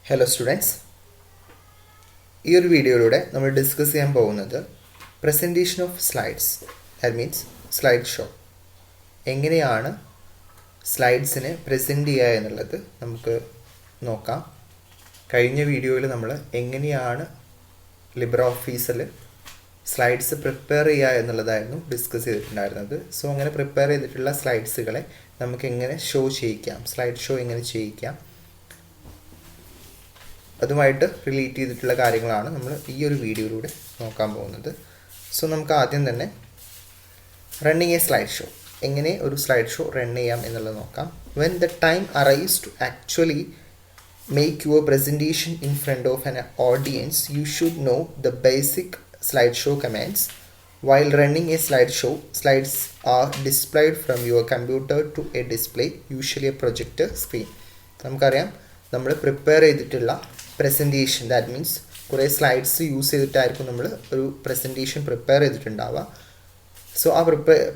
Hello students, ഈ ഒരു വീഡിയോയിലൂടെ നമ്മൾ ഡിസ്കസ് ചെയ്യാൻ പോകുന്നത് presentation of slides, that means slide show. എങ്ങനെയാണ് സ്ലൈഡ്സിനെ പ്രസൻറ്റ് ചെയ്യുക എന്നുള്ളത് നമുക്ക് നോക്കാം. കഴിഞ്ഞ വീഡിയോയിൽ നമ്മൾ എങ്ങനെയാണ് ലിബ്രെ ഓഫീസിൽ സ്ലൈഡ്സ് പ്രിപ്പയർ ചെയ്യുക എന്നുള്ളതായിരുന്നു ഡിസ്കസ് ചെയ്തിട്ടുണ്ടായിരുന്നത്. സോ അങ്ങനെ പ്രിപ്പയർ ചെയ്തിട്ടുള്ള സ്ലൈഡ്സുകളെ നമുക്ക് എങ്ങനെ ഷോ ചെയ്യിക്കാം, സ്ലൈഡ് ഷോ എങ്ങനെ ചെയ്യിക്കാം, അതുമായിട്ട് റിലേറ്റ് ചെയ്തിട്ടുള്ള കാര്യങ്ങളാണ് നമ്മൾ ഈ ഒരു വീഡിയോയിലൂടെ നോക്കാൻ പോകുന്നത്. സോ നമുക്ക് ആദ്യം തന്നെ റണ്ണിങ് എ സ്ലൈഡ് ഷോ, എങ്ങനെ ഒരു സ്ലൈഡ് ഷോ റൺ ചെയ്യാം എന്നുള്ളത് നോക്കാം. When the time arrives to actually make your presentation in front of an audience, you should know the basic slideshow commands. While running a slideshow, slides are displayed from your computer to a display, usually a projector screen. നമുക്കറിയാം, നമ്മൾ prepare ചെയ്തിട്ടുള്ള presentation, that means കുറേ slides use ചെയ്തിട്ടായിരിക്കും നമ്മൾ ഒരു presentation prepare ചെയ്തിട്ടുണ്ടാവുക. So ആ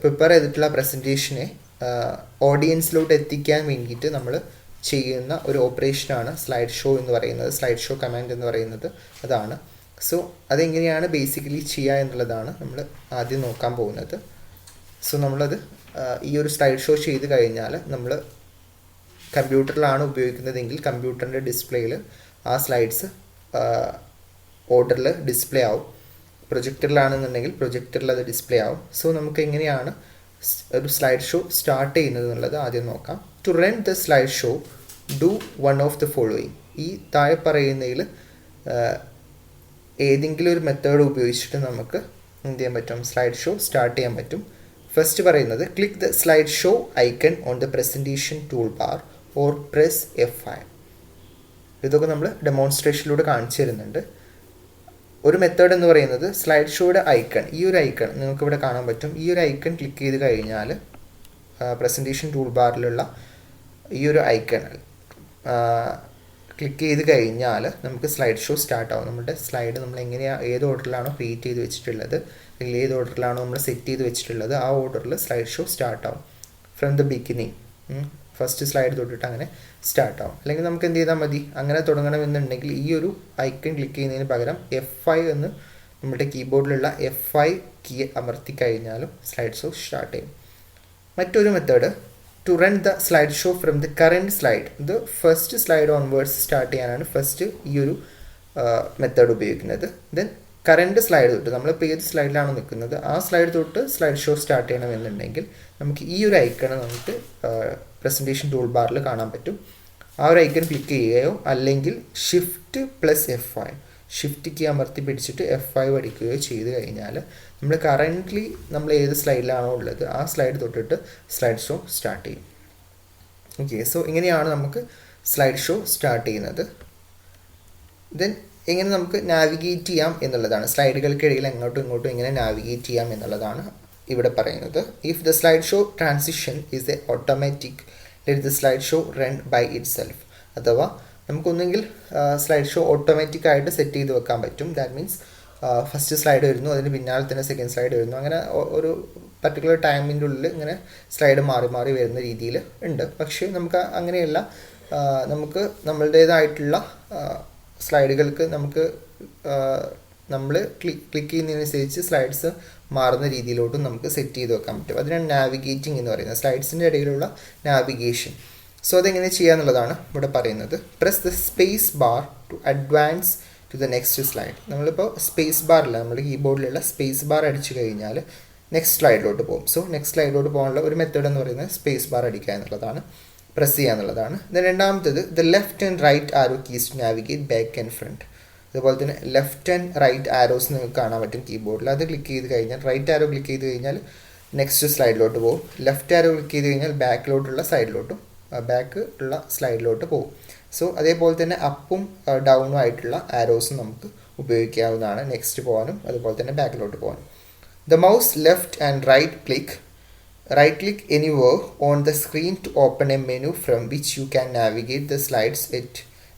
prepare ചെയ്തിട്ടുള്ള പ്രസൻറ്റേഷനെ ഓഡിയൻസിലോട്ട് എത്തിക്കാൻ വേണ്ടിയിട്ട് നമ്മൾ ചെയ്യുന്ന ഒരു ഓപ്പറേഷനാണ് സ്ലൈഡ് ഷോ എന്ന് പറയുന്നത്, സ്ലൈഡ് ഷോ കമാൻഡ് എന്ന് പറയുന്നത് അതാണ്. സോ അതെങ്ങനെയാണ് ബേസിക്കലി ചെയ്യുക എന്നുള്ളതാണ് നമ്മൾ ആദ്യം നോക്കാൻ പോകുന്നത്. സോ നമ്മളത് ഈ ഒരു സ്ലൈഡ് ഷോ ചെയ്ത് കഴിഞ്ഞാൽ നമ്മൾ കമ്പ്യൂട്ടറിലാണ് ഉപയോഗിക്കുന്നതെങ്കിൽ കമ്പ്യൂട്ടറിൻ്റെ ഡിസ്പ്ലേയിൽ ആ സ്ലൈഡ്സ് ഓർഡറിൽ ഡിസ്പ്ലേ ആവും. പ്രൊജക്ടറിലാണെന്നുണ്ടെങ്കിൽ പ്രൊജക്ടറിൽ അത് ഡിസ്പ്ലേ ആവും. സോ നമുക്ക് എങ്ങനെയാണ് ഒരു സ്ലൈഡ് ഷോ സ്റ്റാർട്ട് ചെയ്യുന്നത് എന്നുള്ളത് ആദ്യം നോക്കാം. To run the slide show, do one of the following. ഈ താഴെ പറയുന്നതിൽ ഏതെങ്കിലും ഒരു മെത്തേഡ് ഉപയോഗിച്ചിട്ട് നമുക്ക് എന്ത് ചെയ്യാൻ പറ്റും, സ്ലൈഡ് ഷോ സ്റ്റാർട്ട് ചെയ്യാൻ പറ്റും. ഫസ്റ്റ് പറയുന്നത് click the slide show icon on the presentation tool bar or press F5. ഇതൊക്കെ നമ്മൾ ഡെമോൺസ്ട്രേഷനിലൂടെ കാണിച്ചു തരുന്നുണ്ട്. ഒരു മെത്തേഡ് എന്ന് പറയുന്നത് സ്ലൈഡ് ഷോയുടെ ഐക്കൺ, ഈ ഒരു ഐക്കൺ നിങ്ങൾക്കിവിടെ കാണാൻ പറ്റും. ഈ ഒരു ഐക്കൺ ക്ലിക്ക് ചെയ്ത് കഴിഞ്ഞാൽ പ്രസൻറ്റേഷൻ ടൂൾ ബാറിലുള്ള ഈ ഒരു ഐക്കൺ ക്ലിക്ക് ചെയ്ത് കഴിഞ്ഞാൽ നമുക്ക് സ്ലൈഡ് ഷോ സ്റ്റാർട്ട് ആവും. നമ്മുടെ സ്ലൈഡ് നമ്മൾ എങ്ങനെയാണ്, ഏത് ഓർഡറിലാണോ ക്രിയേറ്റ് ചെയ്ത് വെച്ചിട്ടുള്ളത് അല്ലെങ്കിൽ ഏത് ഓർഡറിലാണോ നമ്മൾ സെറ്റ് ചെയ്ത് വെച്ചിട്ടുള്ളത് ആ ഓർഡറിൽ സ്ലൈഡ് ഷോ സ്റ്റാർട്ട് ആവും. From the beginning first slide തൊട്ടിട്ട് അങ്ങനെ സ്റ്റാർട്ട് ആവും. അല്ലെങ്കിൽ നമുക്ക് എന്ത് ചെയ്താൽ മതി, അങ്ങനെ തുടങ്ങണമെന്നുണ്ടെങ്കിൽ ഈ ഒരു ഐക്കൺ ക്ലിക്ക് ചെയ്യുന്നതിന് പകരം F5 എന്ന് നമ്മുടെ കീബോർഡിലുള്ള F5 കീ അമർത്തി കഴിഞ്ഞാലും സ്ലൈഡ് ഷോ സ്റ്റാർട്ട് ചെയ്യും. മറ്റൊരു method to run the slide show from the current slide, ഇത് ഫസ്റ്റ് സ്ലൈഡ് ഓൺവേർഡ്സ് സ്റ്റാർട്ട് ചെയ്യാനാണ് ഫസ്റ്റ് ഈ ഒരു മെത്തേഡ് ഉപയോഗിക്കുന്നത്. ദെൻ കറൻറ്റ് സ്ലൈഡ് തൊട്ട് നമ്മളിപ്പോൾ ഏത് സ്ലൈഡിലാണോ നിൽക്കുന്നത് ആ സ്ലൈഡ് തൊട്ട് സ്ലൈഡ് ഷോ സ്റ്റാർട്ട് ചെയ്യണമെന്നുണ്ടെങ്കിൽ നമുക്ക് ഈ ഒരു ഐക്കൺ നമുക്ക് പ്രസൻറ്റേഷൻ ടൂൾ ബാറിൽ കാണാൻ പറ്റും. ആ ഒരു ഐക്കൺ ക്ലിക്ക് ചെയ്യുകയോ അല്ലെങ്കിൽ Shift+F5 ഷിഫ്റ്റ് കീ അമർത്തി പിടിച്ചിട്ട് F5 അടിക്കുകയോ ചെയ്ത് കഴിഞ്ഞാൽ നമ്മൾ കറൻ്റ്ലി നമ്മൾ ഏത് സ്ലൈഡിലാണോ ഉള്ളത് ആ സ്ലൈഡ് തൊട്ടിട്ട് സ്ലൈഡ് ഷോ സ്റ്റാർട്ട് ചെയ്യും. ഓക്കെ, സോ ഇങ്ങനെയാണ് നമുക്ക് സ്ലൈഡ് ഷോ സ്റ്റാർട്ട് ചെയ്യുന്നത്. ദെൻ എങ്ങനെ നമുക്ക് നാവിഗേറ്റ് ചെയ്യാം എന്നുള്ളതാണ്, സ്ലൈഡുകൾക്കിടയിൽ അങ്ങോട്ടും ഇങ്ങോട്ടും എങ്ങനെ നാവിഗേറ്റ് ചെയ്യാം എന്നുള്ളതാണ് ഇവിടെ പറയുന്നത്. If the slide show transition is a automatic, let the slide show run by itself. അഥവാ നമുക്കൊന്നെങ്കിൽ സ്ലൈഡ് ഷോ ഓട്ടോമാറ്റിക് ആയിട്ട് സെറ്റ് ചെയ്ത് വെക്കാൻ പറ്റും. ദാറ്റ് മീൻസ് ഫസ്റ്റ് സ്ലൈഡ് വരുന്നു, അതിന് പിന്നാലെ തന്നെ സെക്കൻഡ് സ്ലൈഡ് വരുന്നു, അങ്ങനെ ഒരു പർട്ടിക്കുലർ ടൈമിൻ്റെ ഉള്ളിൽ ഇങ്ങനെ സ്ലൈഡ് മാറി മാറി വരുന്ന രീതിയിൽ ഉണ്ട്. പക്ഷേ നമുക്ക് അങ്ങനെയല്ല, നമുക്ക് നമ്മളുടേതായിട്ടുള്ള സ്ലൈഡുകൾക്ക് നമുക്ക് നമ്മൾ ക്ലിക്ക് ചെയ്യുന്നതിനനുസരിച്ച് സ്ലൈഡ്സ് മാറുന്ന രീതിയിലോട്ടും നമുക്ക് സെറ്റ് ചെയ്ത് വെക്കാൻ പറ്റും. അതിനാണ് നാവിഗേറ്റിംഗ് എന്ന് പറയുന്നത്, സ്ലൈഡ്സിൻ്റെ ഇടയിലുള്ള നാവിഗേഷൻ. സോ അതെങ്ങനെ ചെയ്യാന്നുള്ളതാണ് ഇവിടെ പറയുന്നത്. Press the space bar to advance to the next slide. നമ്മളിപ്പോൾ സ്പേസ് ബാറില്ല, നമ്മുടെ കീബോർഡിലുള്ള സ്പേസ് ബാർ അടിച്ചു കഴിഞ്ഞാൽ നെക്സ്റ്റ് സ്ലൈഡിലോട്ട് പോകും. സോ നെക്സ്റ്റ് സ്ലൈഡിലോട്ട് പോകാനുള്ള ഒരു മെത്തേഡ് എന്ന് പറയുന്നത് സ്പേസ് ബാർ അടിക്കുക എന്നുള്ളതാണ്, പ്രസ് ചെയ്യുക എന്നുള്ളതാണ്. ദെൻ രണ്ടാമത്തേത് the left and right arrow keys to navigate back and front. അതുപോലെ തന്നെ ലെഫ്റ്റ് ആൻഡ് റൈറ്റ് ആരോസ് നിങ്ങൾക്ക് കാണാൻ പറ്റും കീബോർഡിൽ. അത് ക്ലിക്ക് ചെയ്ത് കഴിഞ്ഞാൽ, റൈറ്റ് ആരോ ക്ലിക്ക് ചെയ്ത് കഴിഞ്ഞാൽ നെക്സ്റ്റ് സ്ലൈഡിലോട്ട് പോകും. ലെഫ്റ്റ് ആരോ ക്ലിക്ക് ചെയ്ത് കഴിഞ്ഞാൽ ബാക്കിലോട്ടുള്ള സൈഡിലോട്ടും ബാക്ക് ഉള്ള സ്ലൈഡിലോട്ട് പോകും. സോ അതേപോലെ തന്നെ അപ്പും ഡൗണും ആയിട്ടുള്ള ആരോസും നമുക്ക് ഉപയോഗിക്കാവുന്നതാണ് നെക്സ്റ്റ് പോകാനും അതുപോലെ തന്നെ ബാക്കിലോട്ട് പോകാനും. The mouse left and right click anywhere on the screen to open a menu from which you can navigate the slides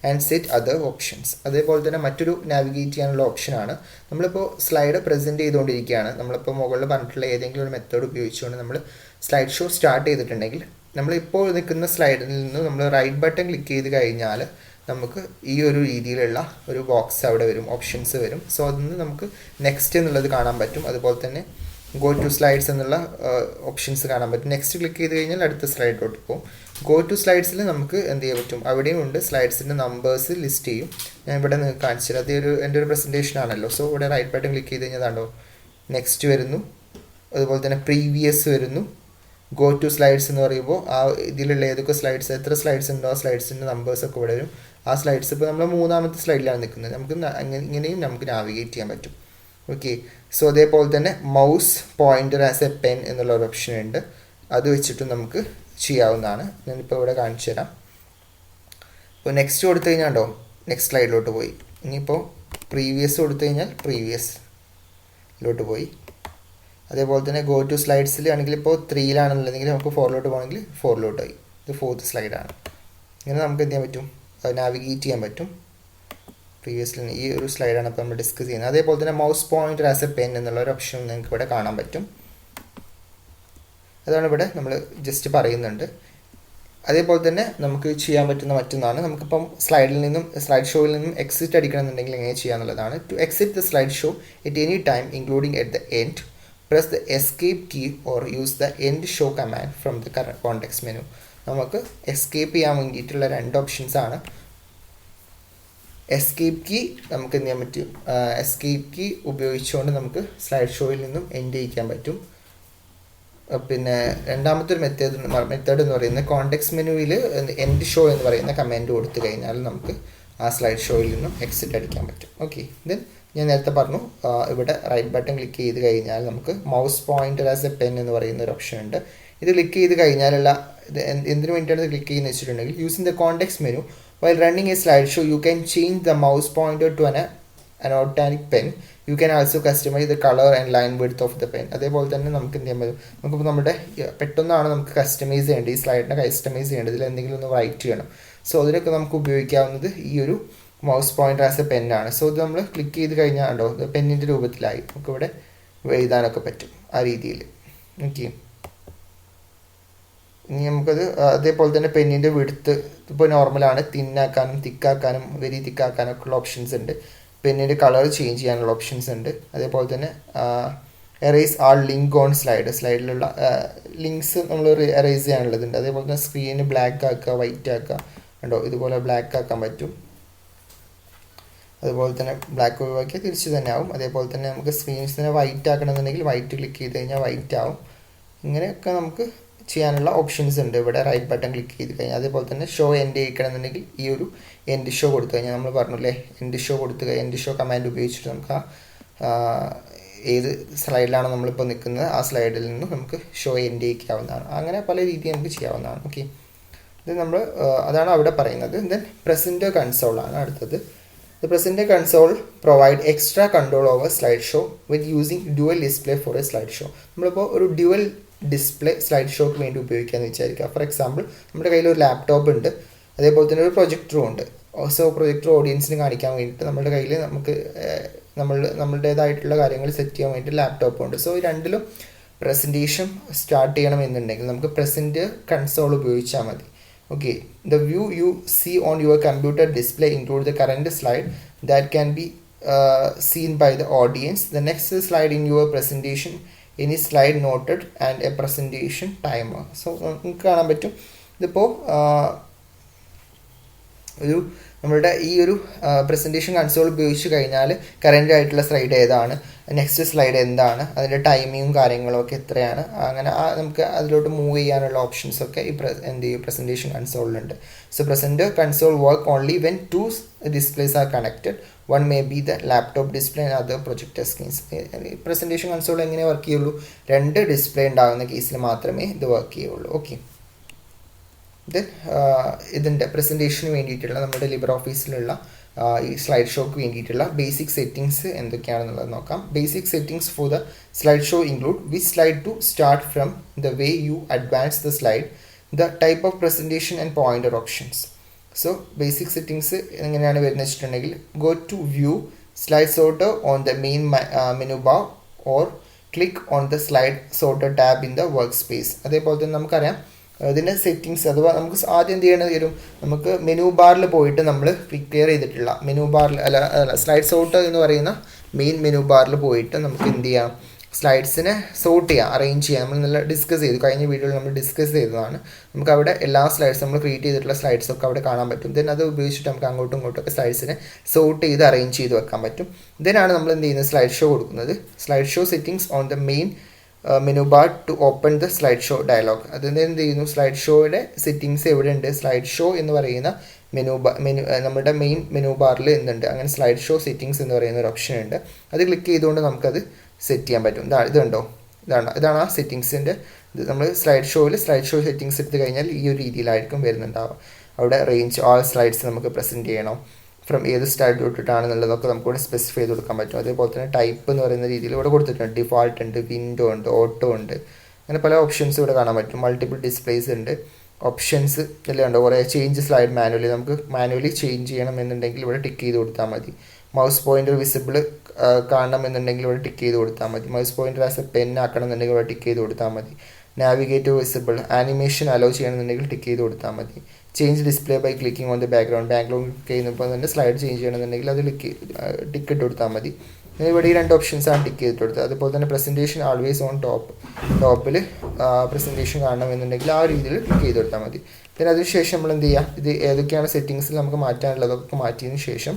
and set other options. അതേപോലെ തന്നെ മറ്റൊരു നാവിഗേറ്റ് ചെയ്യാനുള്ള ഓപ്ഷനാണ്, നമ്മളിപ്പോൾ സ്ലൈഡ് പ്രസൻറ്റ് ചെയ്തുകൊണ്ടിരിക്കുകയാണ്, നമ്മളിപ്പോൾ മുകളിൽ പറഞ്ഞിട്ടുള്ള ഏതെങ്കിലും ഒരു മെത്തേഡ് ഉപയോഗിച്ചുകൊണ്ട് നമ്മൾ സ്ലൈഡ് ഷോ സ്റ്റാർട്ട് ചെയ്തിട്ടുണ്ടെങ്കിൽ നമ്മളിപ്പോൾ നിൽക്കുന്ന സ്ലൈഡിൽ നിന്ന് നമ്മൾ റൈറ്റ് ബട്ടൺ ക്ലിക്ക് ചെയ്ത് കഴിഞ്ഞാൽ നമുക്ക് ഈ ഒരു രീതിയിലുള്ള ഒരു ബോക്സ് അവിടെ വരും, ഓപ്ഷൻസ് വരും. സോ അതിന് നമുക്ക് നെക്സ്റ്റ് എന്നുള്ളത് കാണാൻ പറ്റും. അതുപോലെ തന്നെ ഗോ ടു സ്ലൈഡ്സ് എന്നുള്ള ഓപ്ഷൻസ് കാണാൻ പറ്റും. നെക്സ്റ്റ് ക്ലിക്ക് ചെയ്ത് കഴിഞ്ഞാൽ അടുത്ത സ്ലൈഡിലോട്ട് പോകും. ഗോ ടു സ്ലൈഡ്സിൽ നമുക്ക് എന്ത് ചെയ്യാൻ പറ്റും, അവിടെയും ഉണ്ട് സ്ലൈഡ്സിൻ്റെ നമ്പേഴ്സ് ലിസ്റ്റ് ചെയ്യും. ഞാൻ ഇവിടെ നിങ്ങൾക്ക് കാണിച്ചു തരാം. അത് എൻ്റെ ഒരു പ്രസൻറ്റേഷൻ ആണല്ലോ. സോ ഇവിടെ റൈറ്റ് ബട്ടൺ ക്ലിക്ക് ചെയ്ത് കഴിഞ്ഞാൽ കണ്ടോ നെക്സ്റ്റ് വരുന്നു, അതുപോലെ തന്നെ പ്രീവിയസ് വരുന്നു. ഗോ ടു സ്ലൈഡ്സ് എന്ന് പറയുമ്പോൾ ആ ഇതിലുള്ള ഏതൊക്കെ സ്ലൈഡ്സ്, എത്ര സ്ലൈഡ്സ് ഉണ്ടോ ആ സ്ലൈഡ്സിൻ്റെ നമ്പേഴ്സൊക്കെ ഇവിടെ വരും. ആ സ്ലൈഡ്സ് ഇപ്പോൾ നമ്മൾ 3ാമത്തെ സ്ലൈഡിലാണ് നിൽക്കുന്നത്. നമുക്ക് ഇങ്ങനെയും നമുക്ക് നാവിഗേറ്റ് ചെയ്യാൻ പറ്റും. ഓക്കെ. സോ അതേപോലെ തന്നെ mouse pointer as a pen എന്നുള്ള ഒരു ഓപ്ഷൻ ഉണ്ട്. അത് വെച്ചിട്ട് നമുക്ക് ചെയ്യാവുന്നതാണ്. ഞാനിപ്പോൾ ഇവിടെ കാണിച്ചു തരാം. ഇപ്പോൾ നെക്സ്റ്റ് കൊടുത്തു കഴിഞ്ഞാൽ ഉണ്ടോ നെക്സ്റ്റ് സ്ലൈഡിലോട്ട് പോയി. ഇനിയിപ്പോൾ പ്രീവിയസ് കൊടുത്തു കഴിഞ്ഞാൽ പ്രീവിയസിലോട്ട് പോയി. അതേപോലെ തന്നെ ഗോ ടു സ്ലൈഡ്സിൽ ആണെങ്കിൽ ഇപ്പോൾ 3ലാണെന്നുണ്ടെങ്കിൽ നമുക്ക് 4ലോട്ട് പോകണമെങ്കിൽ 4ലോട്ട് പോയി. ഇത് 4th സ്ലൈഡാണ്. ഇങ്ങനെ നമുക്ക് എന്ത് ചെയ്യാൻ പറ്റും, നാവിഗേറ്റ് ചെയ്യാൻ പറ്റും. പ്രീവിയസിൽ ഈ ഒരു സ്ലൈഡാണ് ഇപ്പോൾ നമ്മൾ ഡിസ്കസ് ചെയ്യുന്നത്. അതേപോലെ തന്നെ mouse pointer as a pen എന്നുള്ള ഒരു ഓപ്ഷൻ നിങ്ങൾക്ക് ഇവിടെ കാണാൻ പറ്റും. അതാണ് ഇവിടെ നമ്മൾ ജസ്റ്റ് പറയുന്നുണ്ട്. അതേപോലെ തന്നെ നമുക്ക് ചെയ്യാൻ പറ്റുന്ന മറ്റൊന്നാണ്, നമുക്കിപ്പം സ്ലൈഡ് ഷോയിൽ നിന്നും എക്സിറ്റ് അടിക്കണമെന്നുണ്ടെങ്കിൽ എങ്ങനെ ചെയ്യാന്നുള്ളതാണ്. To exit the slide show at any time including at the end, press the escape key or use the end show command from the current context menu. നമുക്ക് എസ്കേപ്പ് ചെയ്യാൻ വേണ്ടിയിട്ടുള്ള 2 ഓപ്ഷൻസ് ആണ്. Escape key നമുക്ക് എന്ത് ചെയ്യാൻ പറ്റും, escape key ഉപയോഗിച്ചുകൊണ്ട് നമുക്ക് സ്ലൈഡ് ഷോയിൽ നിന്നും എൻഡ് ചെയ്യിക്കാൻ പറ്റും. പിന്നെ രണ്ടാമത്തെ ഒരു മെത്തേഡ് എന്ന് പറയുന്നത് കോണ്ടെക്സ്റ്റ് മെനുവിൽ എൻഡ് ഷോ എന്ന് പറയുന്ന കമാൻഡ് കൊടുത്തു കഴിഞ്ഞാൽ നമുക്ക് ആ സ്ലൈഡ് ഷോയിൽ നിന്നും എക്സിറ്റ് അടിക്കാൻ പറ്റും. ഓക്കെ. ദെൻ ഞാൻ നേരത്തെ പറഞ്ഞു, ഇവിടെ റൈറ്റ് ബട്ടൺ ക്ലിക്ക് ചെയ്ത് കഴിഞ്ഞാൽ നമുക്ക് mouse pointer as a pen എന്ന് പറയുന്ന ഒരു ഓപ്ഷൻ ഉണ്ട്. ഇത് ക്ലിക്ക് ചെയ്ത് കഴിഞ്ഞാലുള്ള എന്തിനു വേണ്ടിയിട്ടാണ് ക്ലിക്ക് ചെയ്യുന്നത് വെച്ചിട്ടുണ്ടെങ്കിൽ, using the context menu while running a slide show you can change the mouse pointer to an organic pen. You can also customize the color and line width of the pen. അതേപോലെ തന്നെ നമുക്ക് എന്ത് ചെയ്യാൻ പറ്റും, നമുക്കിപ്പോൾ നമ്മുടെ പെട്ടെന്നാണ് നമുക്ക് കസ്റ്റമൈസ് ചെയ്യേണ്ടത്, ഈ സ്ലൈഡിനെ കസ്റ്റമൈസ് ചെയ്യേണ്ടത്, ഇതിൽ എന്തെങ്കിലും ഒന്ന് റൈറ്റ് ചെയ്യണം. സോ അതിനൊക്കെ നമുക്ക് ഉപയോഗിക്കാവുന്നത് ഈ ഒരു മൗസ് പോയിൻ്റർ ആസ് എ പെന്നാണ്. സോ ഇത് നമ്മൾ ക്ലിക്ക് ചെയ്ത് കഴിഞ്ഞാൽ ഉണ്ടോ പെന്നിൻ്റെ രൂപത്തിലായി നമുക്കിവിടെ എഴുതാനൊക്കെ പറ്റും ആ രീതിയിൽ. ഓക്കെ. ഇനി നമുക്കത് അതേപോലെ തന്നെ പെന്നിൻ്റെ വിഡ്ത്ത് ഇപ്പോൾ നോർമലാണ്, തിന്നാക്കാനും തിക്കാക്കാനും വെരി തിക്കാക്കാനും ഒക്കെ ഉള്ള ഓപ്ഷൻസ് ഉണ്ട്. പെന്നിൻ്റെ കളർ ചേഞ്ച് ചെയ്യാനുള്ള ഓപ്ഷൻസ് ഉണ്ട്. അതേപോലെ തന്നെ എറേസ് ആൾ ലിങ്ക് ഓൺ സ്ലൈഡിലുള്ള ലിങ്ക്സ് നമ്മൾ എറേസ് ചെയ്യാനുള്ളതുണ്ട്. അതേപോലെ തന്നെ സ്ക്രീന് ബ്ലാക്ക് ആക്കുക, വൈറ്റ് ആക്കുക, ഉണ്ടോ ഇതുപോലെ ബ്ലാക്ക് ആക്കാൻ പറ്റും. അതുപോലെ തന്നെ ബ്ലാക്ക് ഒഴിവാക്കിയാൽ തിരിച്ച് തന്നെ ആവും. അതേപോലെ തന്നെ നമുക്ക് സ്ക്രീൻസിനെ വൈറ്റ് ആക്കണമെന്നുണ്ടെങ്കിൽ വൈറ്റ് ക്ലിക്ക് ചെയ്ത് കഴിഞ്ഞാൽ വൈറ്റ് ആവും. ഇങ്ങനെയൊക്കെ നമുക്ക് ചെയ്യാനുള്ള ഓപ്ഷൻസ് ഉണ്ട് ഇവിടെ റൈറ്റ് ബട്ടൺ ക്ലിക്ക് ചെയ്ത് കഴിഞ്ഞാൽ. അതേപോലെ തന്നെ ഷോ എൻഡ് ചെയ്യിക്കണമെന്നുണ്ടെങ്കിൽ ഈ ഒരു എൻഡ് ഷോ കൊടുത്തു കഴിഞ്ഞാൽ, നമ്മൾ പറഞ്ഞില്ലേ end show end show command ഉപയോഗിച്ചിട്ട് നമുക്ക് ഏത് സ്ലൈഡിലാണോ നമ്മളിപ്പോൾ നിൽക്കുന്നത് ആ സ്ലൈഡിൽ നിന്ന് നമുക്ക് ഷോ എൻഡ് ചെയ്യിക്കാവുന്നതാണ്. അങ്ങനെ പല രീതിയിൽ നമുക്ക് ചെയ്യാവുന്നതാണ്. ഓക്കെ. ഇത് നമ്മൾ അതാണ് അവിടെ പറയുന്നത്. ദെൻ പ്രസൻറ്റർ കൺസോളാണ് അടുത്തത്. The presenter console provide extra control over slideshow with using dual display for a slideshow. നമ്മളിപ്പോൾ ഒരു ഡ്യുവൽ ഡിസ്പ്ലേ സ്ലൈഡ് ഷോക്ക് വേണ്ടി ഉപയോഗിക്കാമെന്ന് വിചാരിക്കുക. ഫോർ എക്സാമ്പിൾ നമ്മുടെ കയ്യിൽ ഒരു ലാപ്ടോപ്പ് ഉണ്ട്, അതേപോലെ തന്നെ ഒരു പ്രൊജക്ടറും ഉണ്ട്. സോ പ്രൊജക്ടർ ഓഡിയൻസിന് കാണിക്കാൻ വേണ്ടിയിട്ട് നമ്മുടെ കയ്യിൽ നമുക്ക് നമ്മളുടേതായിട്ടുള്ള കാര്യങ്ങൾ സെറ്റ് ചെയ്യാൻ വേണ്ടിയിട്ട് ലാപ്ടോപ്പ് ഉണ്ട്. സോ ഈ രണ്ടിലും പ്രസൻറ്റേഷൻ സ്റ്റാർട്ട് ചെയ്യണമെന്നുണ്ടെങ്കിൽ നമുക്ക് പ്രസൻറ്റർ കൺസോൾ ഉപയോഗിച്ചാൽ മതി. Okay, the view you see on your computer display includes the current slide that can be seen by the audience, the next slide in your presentation, any slide noted and a presentation timer. So നിങ്ങൾക്ക് കാണാൻ പറ്റും ഇതിപ്പോൾ ഒരു നമ്മളുടെ ഈ ഒരു presentation console ഉപയോഗിച്ച് കഴിഞ്ഞാൽ കറൻ്റ് ആയിട്ടുള്ള സ്ലൈഡ് ഏതാണ്, നെക്സ്റ്റ് സ്ലൈഡ് എന്താണ്, അതിൻ്റെ ടൈമിങ്ങും കാര്യങ്ങളൊക്കെ എത്രയാണ്, അങ്ങനെ നമുക്ക് അതിലോട്ട് മൂവ് ചെയ്യാനുള്ള ഓപ്ഷൻസൊക്കെ ഈ എന്ത് ചെയ്യും പ്രസൻറ്റേഷൻ കൺസോളിലുണ്ട്. So presenter console work only when 2 displays are connected. One may be the laptop display and other projector screens. Presentation console എങ്ങനെ വർക്ക് ചെയ്യുള്ളൂ, 2 ഡിസ്പ്ലേ ഉണ്ടാകുന്ന കേസിൽ മാത്രമേ ഇത് വർക്ക് ചെയ്യുള്ളൂ. ഓക്കെ. ദെൻ ഇതിൻ്റെ പ്രസൻറ്റേഷന് വേണ്ടിയിട്ടുള്ള നമ്മുടെ ലിബർ ഓഫീസിലുള്ള ഈ സ്ലൈഡ് ഷോക്ക് വേണ്ടിയിട്ടുള്ള ബേസിക് സെറ്റിങ്സ് എന്തൊക്കെയാണെന്നുള്ളത് നോക്കാം. Basic settings for the slide show include which slide to start from, the way you advance the slide, the type of presentation and pointer options. So basic settings എങ്ങനെയാണ് വരുന്നത് വെച്ചിട്ടുണ്ടെങ്കിൽ, go to view slide sorter on the main menu bar or click on the slide sorter tab in the work space. അതേപോലെ തന്നെ നമുക്കറിയാം ഇതിൻ്റെ settings അഥവാ നമുക്ക് ആദ്യം എന്ത് ചെയ്യേണ്ടി വരും, നമുക്ക് മെനു ബാറിൽ പോയിട്ട് നമ്മൾ പ്രിപ്പയർ ചെയ്തിട്ടുള്ള മെനു ബാറിൽ അല്ല സ്ലൈഡ് സോർട്ട് എന്ന് പറയുന്ന മെയിൻ മെനു ബാറിൽ പോയിട്ട് നമുക്ക് എന്ത് ചെയ്യാം, സ്ലൈഡ്സിനെ സോർട്ട് ചെയ്യാം, അറേഞ്ച് ചെയ്യാം. നമ്മൾ നല്ല ഡിസ്കസ് ചെയ്തു, കഴിഞ്ഞ വീഡിയോയിൽ നമ്മൾ ഡിസ്കസ് ചെയ്തതാണ്. നമുക്ക് അവിടെ എല്ലാ സ്ലൈഡ്സ് നമ്മൾ ക്രിയേറ്റ് ചെയ്തിട്ടുള്ള സ്ലൈഡ്സൊക്കെ അവിടെ കാണാൻ പറ്റും. ദെൻ അത് ഉപയോഗിച്ചിട്ട് നമുക്ക് അങ്ങോട്ടും ഇങ്ങോട്ടൊക്കെ സ്ലൈഡ്സിനെ സോർട്ട് ചെയ്ത് അറേഞ്ച് ചെയ്ത് വെക്കാൻ പറ്റും. ദെനാണ് നമ്മൾ എന്ത് ചെയ്യുന്നത്, സ്ലൈഡ് ഷോ കൊടുക്കുന്നത്. Slide show settings on the main menu bar to open the slide show dialog. അതിന് എന്ത് ചെയ്യുന്നു, സ്ലൈഡ് ഷോയുടെ സെറ്റിങ്സ് എവിടെയുണ്ട്, സ്ലൈഡ് ഷോ എന്ന് പറയുന്ന നമ്മുടെ മെയിൻ മെനു ബാറിൽ എന്തുണ്ട്, അങ്ങനെ സ്ലൈഡ് ഷോ സെറ്റിങ്സ് എന്ന് പറയുന്ന ഒരു ഓപ്ഷൻ ഉണ്ട്. അത് ക്ലിക്ക് ചെയ്തുകൊണ്ട് നമുക്കത് സെറ്റ് ചെയ്യാൻ പറ്റും. ഇത് കണ്ടോ, ഇതാണ് ആ സെറ്റിങ്സിൻ്റെ ഇത്. നമ്മൾ സ്ലൈഡ് ഷോ സെറ്റിങ്സ് എടുത്ത് കഴിഞ്ഞാൽ ഈ ഒരു രീതിയിലായിരിക്കും വരുന്നുണ്ടാവുക. അവിടെ റേഞ്ച് ഓൾ സ്ലൈഡ്സ് നമുക്ക് പ്രസൻറ്റ് ചെയ്യണം, ഫ്രം ഏത് സ്ലൈഡ് തൊട്ടിട്ടാണെന്നുള്ളതൊക്കെ നമുക്കിവിടെ സ്പെസിഫൈ ചെയ്ത് കൊടുക്കാൻ പറ്റും. അതേപോലെ തന്നെ ടൈപ്പ് എന്ന് പറയുന്ന രീതിയിൽ ഇവിടെ കൊടുത്തിട്ടുണ്ട്. ഡിഫോൾട്ട് ഉണ്ട്, വിൻഡോ ഉണ്ട്, ഓട്ടോ ഉണ്ട്, അങ്ങനെ പല ഓപ്ഷൻസ് ഇവിടെ കാണാൻ പറ്റും. മൾട്ടിപ്പിൾ ഡിസ്പ്ലേസ് ഉണ്ട്, ഓപ്ഷൻസ് എല്ലാം ഉണ്ട്. കുറേ ചേഞ്ച് സ്ലൈഡ് മാനുവലി, നമുക്ക് മാനുവലി ചേഞ്ച് ചെയ്യണം എന്നുണ്ടെങ്കിൽ ഇവിടെ ടിക്ക് ചെയ്ത് കൊടുത്താൽ മതി. മൗസ് പോയിൻ്റർ വിസിബിൾ കാണണം എന്നുണ്ടെങ്കിൽ ഇവിടെ ടിക്ക് ചെയ്ത് കൊടുത്താൽ മതി. Mouse pointer as a pen ആക്കണം എന്നുണ്ടെങ്കിൽ ഇവിടെ ടിക്ക് ചെയ്ത് കൊടുത്താൽ മതി. നാവിഗേറ്റർ വിസിബിൾ, ആനിമേഷൻ അലോ ചെയ്യണമെന്നുണ്ടെങ്കിൽ ടിക്ക് ചെയ്ത് കൊടുത്താൽ മതി. Change display by clicking on the background click ചെയ്യുന്നപ്പോൾ തന്നെ സ്ലൈഡ് ചേഞ്ച് ചെയ്യണമെന്നുണ്ടെങ്കിൽ അത് ടിക്ക് ഇട്ട് കൊടുത്താൽ മതി. ഇവിടെ ഈ 2 ഓപ്ഷൻസാണ് ടിക്ക് ചെയ്തിട്ട് കൊടുത്തത്. അതുപോലെ തന്നെ പ്രസൻറ്റേഷൻ ആൾവേസ് ഓൺ ടോപ്പിൽ പ്രസൻറ്റേഷൻ കാണണമെന്നുണ്ടെങ്കിൽ ആ രീതിയിൽ ക്ലിക്ക് ചെയ്ത് കൊടുത്താൽ മതി. പിന്നെ അതിനുശേഷം നമ്മൾ എന്ത് ചെയ്യുക, ഇത് ഏതൊക്കെയാണ് സെറ്റിങ്സിൽ നമുക്ക് മാറ്റാനുള്ളതൊക്കെ മാറ്റിയതിന് ശേഷം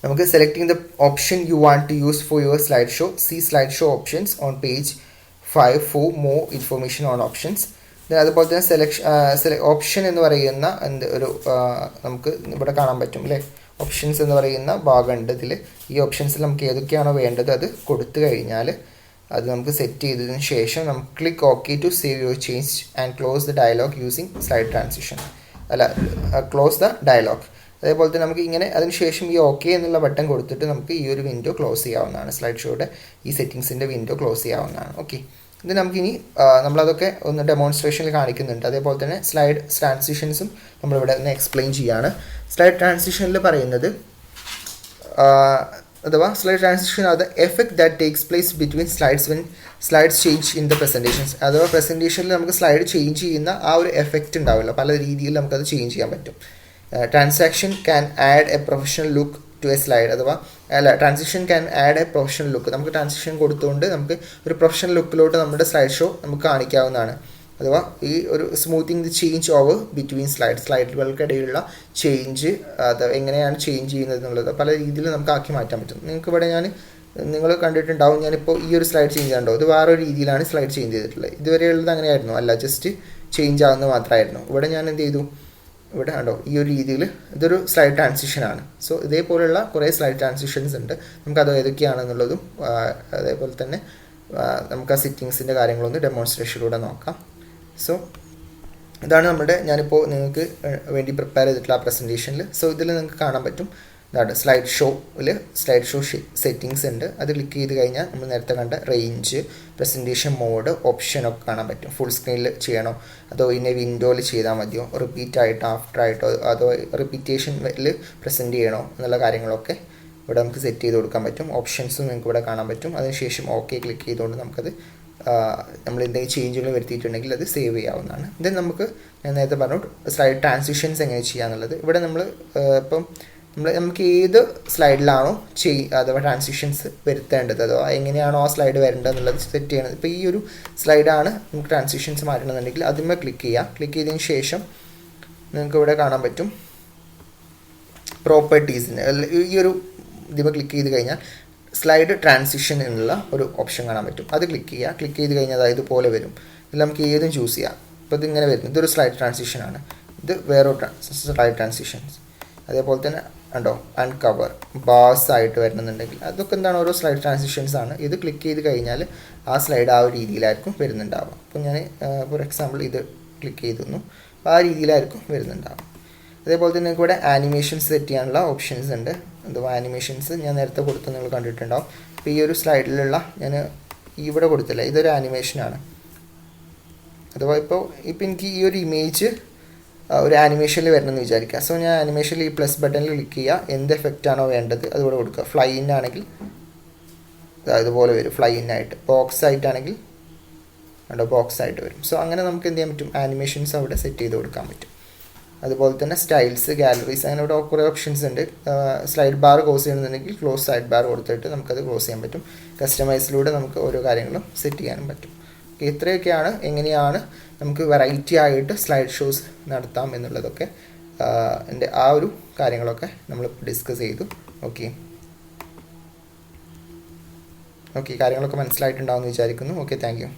നമുക്ക് selecting the option you want to use for your slide show. See slide show options on page 5 for more information on options. അതുപോലെ തന്നെ ഓപ്ഷൻ എന്ന് പറയുന്ന നമുക്ക് ഇവിടെ കാണാൻ പറ്റും അല്ലേ, ഓപ്ഷൻസ് എന്ന് പറയുന്ന ഭാഗമുണ്ട് ഇതിൽ. ഈ ഓപ്ഷൻസിൽ നമുക്ക് ഏതൊക്കെയാണോ വേണ്ടത് അത് കൊടുത്തു കഴിഞ്ഞാൽ അത് നമുക്ക് സെറ്റ് ചെയ്തതിന് ശേഷം നമുക്ക് click okay to save your change and close the dialog using slide transition close the dialog. അതേപോലെ തന്നെ നമുക്ക് ഇങ്ങനെ അതിനുശേഷം ഈ ഓക്കെ എന്നുള്ള ബട്ടൺ കൊടുത്തിട്ട് നമുക്ക് ഈ ഒരു വിൻഡോ ക്ലോസ് ചെയ്യാവുന്നതാണ്. സ്ലൈഡ് ഷോയുടെ ഈ സെറ്റിങ്സിൻ്റെ വിൻഡോ ക്ലോസ് ചെയ്യാവുന്നതാണ്. ഓക്കെ, ഇത് നമുക്കിനി നമ്മളതൊക്കെ ഒന്ന് ഡെമോൺസ്ട്രേഷനിൽ കാണിക്കുന്നുണ്ട്. അതേപോലെ തന്നെ സ്ലൈഡ് ട്രാൻസിഷൻസും നമ്മളിവിടെ ഒന്ന് എക്സ്പ്ലെയിൻ ചെയ്യുകയാണ്. സ്ലൈഡ് ട്രാൻസിഷനിൽ പറയുന്നത് അഥവാ സ്ലൈഡ് ട്രാൻസിഷൻ അത് effect that takes place between slides when slides change in the presentations. അഥവാ പ്രസൻറ്റേഷനിൽ നമുക്ക് സ്ലൈഡ് ചേഞ്ച് ചെയ്യുന്ന ആ ഒരു എഫക്റ്റ് ഉണ്ടാവില്ല, പല രീതിയിൽ നമുക്കത് ചേഞ്ച് ചെയ്യാൻ പറ്റും. Transaction can add a professional look to a slide. അഥവാ transition can add a professional look. നമുക്ക് ട്രാൻസിഷൻ കൊടുത്തുകൊണ്ട് നമുക്ക് ഒരു പ്രൊഫഷണൽ ലുക്കിലോട്ട് നമ്മുടെ സ്ലൈഡ് ഷോ നമുക്ക് കാണിക്കാവുന്നതാണ്. അഥവാ ഈ ഒരു smoothing the change over between സ്ലൈഡുകൾക്കിടയിലുള്ള ചേഞ്ച് അത് എങ്ങനെയാണ് ചേഞ്ച് ചെയ്യുന്നത് എന്നുള്ളത് പല രീതിയിൽ നമുക്ക് ആക്കി മാറ്റാൻ പറ്റും. നിങ്ങൾക്ക് ഇവിടെ നിങ്ങൾ കണ്ടിട്ടുണ്ടാവും, ഞാനിപ്പോൾ ഈ ഒരു സ്ലൈഡ് ചേഞ്ച് ചെയ്യണ്ടോ, ഇത് വേറൊരു രീതിയിലാണ് സ്ലൈഡ് ചേഞ്ച് ചെയ്തിട്ടുള്ളത്. ഇതുവരെയുള്ളത് അങ്ങനെയായിരുന്നു, അല്ല ജസ്റ്റ് ചേഞ്ച് ആകുന്നത് മാത്രമായിരുന്നു. ഇവിടെ ഞാൻ എന്ത് ചെയ്തു, ഇവിടെ കണ്ടോ ഈ ഒരു രീതിയിൽ ഇതൊരു സ്ലൈഡ് ട്രാൻസിഷനാണ്. സോ ഇതേപോലെയുള്ള കുറേ സ്ലൈഡ് ട്രാൻസിഷൻസ് ഉണ്ട്. നമുക്കത് ഏതൊക്കെയാണെന്നുള്ളതും അതേപോലെ തന്നെ നമുക്ക് ആ സെറ്റിങ്സിൻ്റെ കാര്യങ്ങളൊന്ന് ഡെമോൺസ്ട്രേഷനിലൂടെ നോക്കാം. സോ ഇതാണ് ഞാനിപ്പോൾ നിങ്ങൾക്ക് വേണ്ടി പ്രിപ്പയർ ചെയ്തിട്ടുള്ള ആ പ്രസൻറ്റേഷനിൽ. സോ ഇതിൽ നിങ്ങൾക്ക് കാണാൻ പറ്റും, ഇതാണ് സ്ലൈഡ് ഷോ സെറ്റിങ്സ് ഉണ്ട്. അത് ക്ലിക്ക് ചെയ്ത് കഴിഞ്ഞാൽ നമ്മൾ നേരത്തെ കണ്ട റേഞ്ച്, പ്രസൻറ്റേഷൻ മോഡ്, ഓപ്ഷനൊക്കെ കാണാൻ പറ്റും. ഫുൾ സ്ക്രീനിൽ ചെയ്യണോ അതോ ഇന്നെ വിൻഡോയിൽ ചെയ്താൽ മതിയോ, റിപ്പീറ്റ് ആയിട്ടോ ആഫ്റ്റർ ആയിട്ടോ അതോ റിപ്പീറ്റേഷനിൽ പ്രസൻറ്റ് ചെയ്യണോ എന്നുള്ള കാര്യങ്ങളൊക്കെ ഇവിടെ നമുക്ക് സെറ്റ് ചെയ്ത് കൊടുക്കാൻ പറ്റും. ഓപ്ഷൻസും നിങ്ങൾക്ക് ഇവിടെ കാണാൻ പറ്റും. അതിനുശേഷം ഓക്കെ ക്ലിക്ക് ചെയ്തുകൊണ്ട് നമുക്കത് നമ്മൾ എന്തെങ്കിലും ചേഞ്ചുകൾ വരുത്തിയിട്ടുണ്ടെങ്കിൽ അത് സേവ് ചെയ്യാവുന്നതാണ്. ദെൻ നമുക്ക് ഞാൻ നേരത്തെ പറഞ്ഞു സ്ലൈഡ് ട്രാൻസിഷൻസ് എങ്ങനെ ചെയ്യാന്നുള്ളത്. ഇവിടെ ഇപ്പം നമുക്ക് ഏത് സ്ലൈഡിലാണോ അഥവാ ട്രാൻസിഷൻസ് വരുത്തേണ്ടത് അഥവാ എങ്ങനെയാണോ ആ സ്ലൈഡ് വരേണ്ടത് എന്നുള്ളത് സെറ്റ് ചെയ്യണത്. ഇപ്പോൾ ഈ ഒരു സ്ലൈഡാണ് നമുക്ക് ട്രാൻസിഷൻസ് മാറ്റണമെന്നുണ്ടെങ്കിൽ അതിന്മേ ക്ലിക്ക് ചെയ്തതിന് ശേഷം നിങ്ങൾക്ക് ഇവിടെ കാണാൻ പറ്റും പ്രോപ്പർട്ടീസിന് ഈ ഒരു ഇതിന്മേ ക്ലിക്ക് ചെയ്ത് കഴിഞ്ഞാൽ സ്ലൈഡ് ട്രാൻസിഷൻ എന്നുള്ള ഒരു ഓപ്ഷൻ കാണാൻ പറ്റും. അത് ക്ലിക്ക് ചെയ്ത് കഴിഞ്ഞാൽ അതായത് ഇതുപോലെ വരും. ഇതിൽ നമുക്ക് ഏതും ചൂസ് ചെയ്യാം. ഇപ്പോൾ ഇതിങ്ങനെ വരുന്നത് ഇതൊരു സ്ലൈഡ് ട്രാൻസിഷനാണ്, ഇത് വേറൊരു സ്ലൈഡ് ട്രാൻസിഷൻസ്. അതേപോലെ തന്നെ ഉണ്ടോ അൺകവർ ബാസ് ആയിട്ട് വരണമെന്നുണ്ടെങ്കിൽ അതൊക്കെ എന്താണ് ഓരോ സ്ലൈഡ് ട്രാൻസിഷൻസ് ആണ്. ഇത് ക്ലിക്ക് ചെയ്ത് കഴിഞ്ഞാൽ ആ സ്ലൈഡ് ആ ഒരു രീതിയിലായിരിക്കും വരുന്നുണ്ടാവുക. അപ്പോൾ ഞാൻ ഫോർ എക്സാമ്പിൾ ഇത് ക്ലിക്ക് ചെയ്തിരുന്നു, അപ്പോൾ ആ രീതിയിലായിരിക്കും വരുന്നുണ്ടാവുക. അതേപോലെ തന്നെ നിങ്ങൾക്ക് ഇവിടെ ആനിമേഷൻസ് സെറ്റ് ചെയ്യാനുള്ള ഓപ്ഷൻസ് ഉണ്ട്. അഥവാ ആനിമേഷൻസ് ഞാൻ നേരത്തെ കൊടുത്ത് നിങ്ങൾ കണ്ടിട്ടുണ്ടാവും. അപ്പോൾ ഈ ഒരു സ്ലൈഡിലുള്ള ഞാൻ ഇവിടെ കൊടുത്തില്ല, ഇതൊരു ആനിമേഷനാണ്. അഥവാ ഇപ്പോൾ എനിക്ക് ഈ ഒരു ഇമേജ് ഒരു ആനിമേഷനിൽ വരണമെന്ന് വിചാരിക്കുക. സോ ഞാൻ ആനിമേഷനിൽ ഈ പ്ലസ് ബട്ടണിൽ ക്ലിക്ക് ചെയ്യുക, എന്ത് എഫക്റ്റാണോ വേണ്ടത് അതുകൂടെ കൊടുക്കുക. ഫ്ലൈൻ ആണെങ്കിൽ ഇതുപോലെ വരും, ഫ്ലൈൻ ആയിട്ട്. ബോക്സ് ആയിട്ടാണെങ്കിൽ അവിടെ ബോക്സ് ആയിട്ട് വരും. സോ അങ്ങനെ നമുക്ക് എന്ത് ചെയ്യാൻ പറ്റും, ആനിമേഷൻസ് അവിടെ സെറ്റ് ചെയ്ത് കൊടുക്കാൻ പറ്റും. അതുപോലെ തന്നെ സ്റ്റൈൽസ്, ഗാലറീസ്, അങ്ങനെ ഇവിടെ കുറേ ഓപ്ഷൻസ് ഉണ്ട്. സ്ലൈഡ് ബാർ ക്ലോസ് ചെയ്യണമെന്നുണ്ടെങ്കിൽ ക്ലോസ് സൈഡ് ബാർ കൊടുത്തിട്ട് നമുക്കത് ക്ലോസ് ചെയ്യാൻ പറ്റും. കസ്റ്റമൈസിലൂടെ നമുക്ക് ഓരോ കാര്യങ്ങളും സെറ്റ് ചെയ്യാനും പറ്റും. ഇത്രയൊക്കെയാണ് എങ്ങനെയാണ് നമുക്ക് വെറൈറ്റി ആയിട്ട് സ്ലൈഡ് ഷോസ് നടത്താം എന്നുള്ളതൊക്കെ എൻ്റെ ആ ഒരു കാര്യങ്ങളൊക്കെ നമ്മൾ ഡിസ്കസ് ചെയ്തു. ഓക്കെ, കാര്യങ്ങളൊക്കെ മനസ്സിലായിട്ടുണ്ടാവുമെന്ന് വിചാരിക്കുന്നു. Okay, thank you.